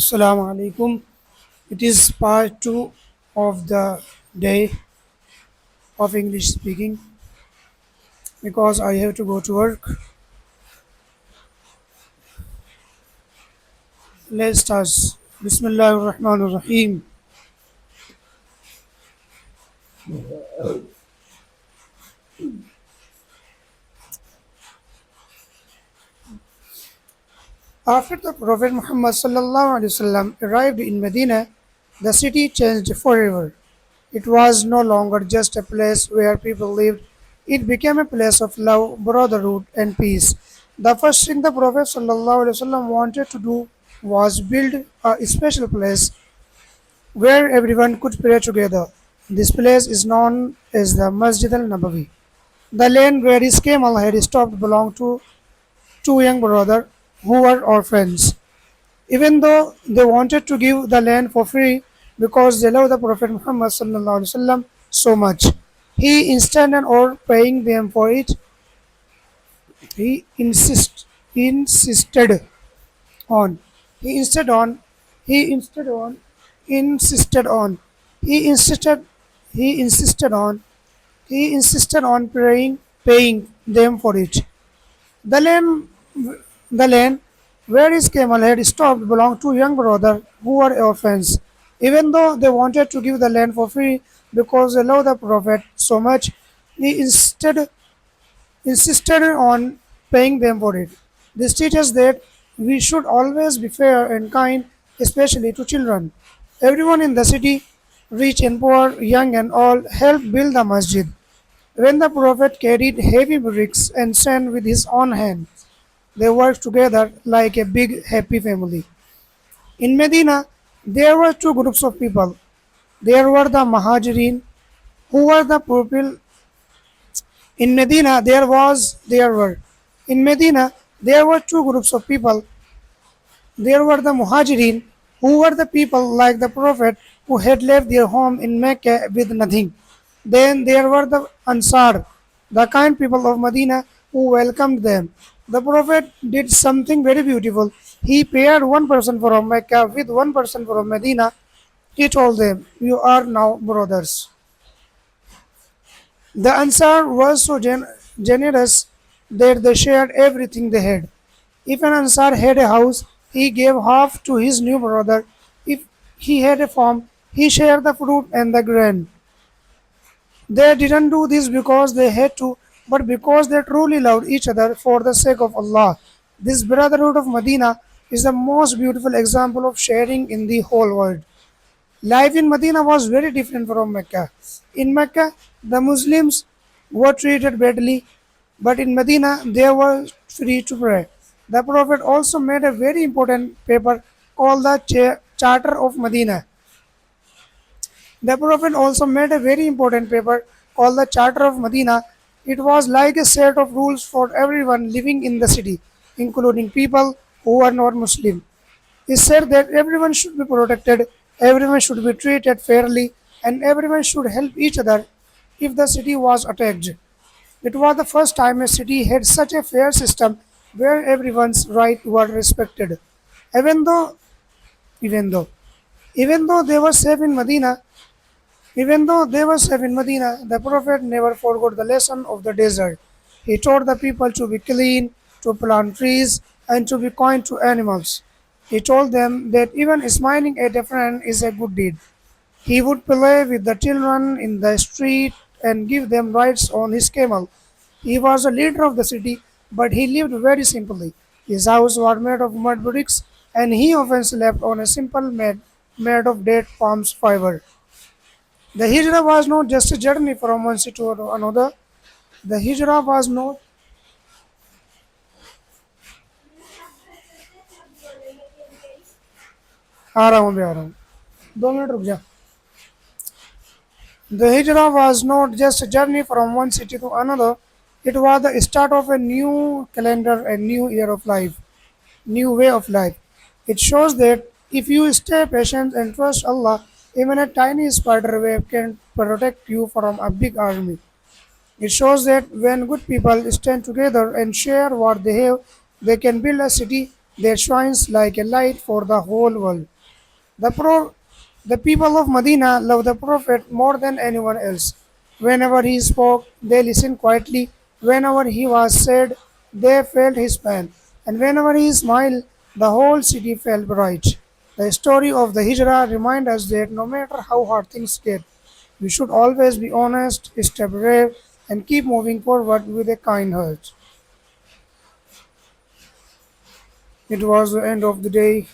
Assalamu alaikum. It is part 2 of the day of English speaking because I have to go to work. Let's start. Bismillah ar-Rahman ar-Rahim. After the Prophet Muhammad sallallahu alaihi wasallam arrived in Medina, the city changed forever. It was no longer just a place where people lived. It became a place of love, brotherhood, and peace. The first thing the Prophet sallallahu alaihi wasallam wanted to do was build a special place where everyone could pray together. This place is known as the Masjid al Nabawi. The land where his camel had stopped belonged to two young brothers who were orphans. Even though they wanted to give the land for free because they loved the Prophet Muhammad so much, he insisted on paying them for it. He insisted on. He insisted on. He insisted on. Insisted on. He insisted. He insisted on. He insisted on paying them for it. The land, the land where his camel had stopped belonged to young brothers who were orphans. Even though they wanted to give the land for free because they loved the Prophet so much, he insisted on paying them for it. This teaches that we should always be fair and kind, especially to children. Everyone in the city, rich and poor, young and old, helped build the masjid. When the Prophet carried heavy bricks and sand with his own hands, they worked together like a big happy family. In Medina, there were two groups of people. There were the Muhajirin, who were the people. In Medina, there were. In Medina, there were two groups of people. There were the Muhajirin, who were the people like the Prophet who had left their home in Mecca with nothing. Then there were the Ansar, the kind people of Medina who welcomed them. The Prophet did something very beautiful. He paired one person from Mecca with one person from Medina. He told them, "You are now brothers." The Ansar was so generous that they shared everything they had. If an Ansar had a house, he gave half to his new brother. If he had a farm, he shared the fruit and the grain. They didn't do this because they had to, but because they truly loved each other for the sake of Allah. This brotherhood of Medina is the most beautiful example of sharing in the whole world. Life in Medina was very different from Mecca. In Mecca, the Muslims were treated badly, but in Medina, they were free to pray. The Prophet also made a very important paper called the Charter of Medina. The Prophet also made a very important paper called the Charter of Medina. It was like a set of rules for everyone living in the city, including people who were not Muslim. He said that everyone should be protected, everyone should be treated fairly, and everyone should help each other if the city was attacked. It was the first time a city had such a fair system where everyone's rights were respected. Even though, even though, even though they were safe in Medina, even though they were safe in Medina, the Prophet never forgot the lesson of the desert. He taught the people to be clean, to plant trees, and to be kind to animals. He told them that even smiling at a friend is a good deed. He would play with the children in the street and give them rides on his camel. He was a leader of the city, but he lived very simply. His house was made of mud bricks, and he often slept on a simple mat made of date palms fiber. The hijrah was not just a journey from one city to another. The hijrah was not आ रहा हूँ अभी आ रहा हूँ 2 minute रुक जा The hijrah was not just a journey from one city to another. It was the start of a new calendar, a new year of life, new way of life. It shows that if you stay patient and trust Allah, even a tiny spider web can protect you from a big army. It shows that when good people stand together and share what they have, they can build a city that shines like a light for the whole world. The, pro- the people of Medina loved the Prophet more than anyone else. Whenever he spoke, they listened quietly. Whenever he was sad, they felt his pain. And whenever he smiled, the whole city felt bright. The story of the Hijrah reminds us that no matter how hard things get, we should always be honest, stay brave, and keep moving forward with a kind heart. It was the end of the day.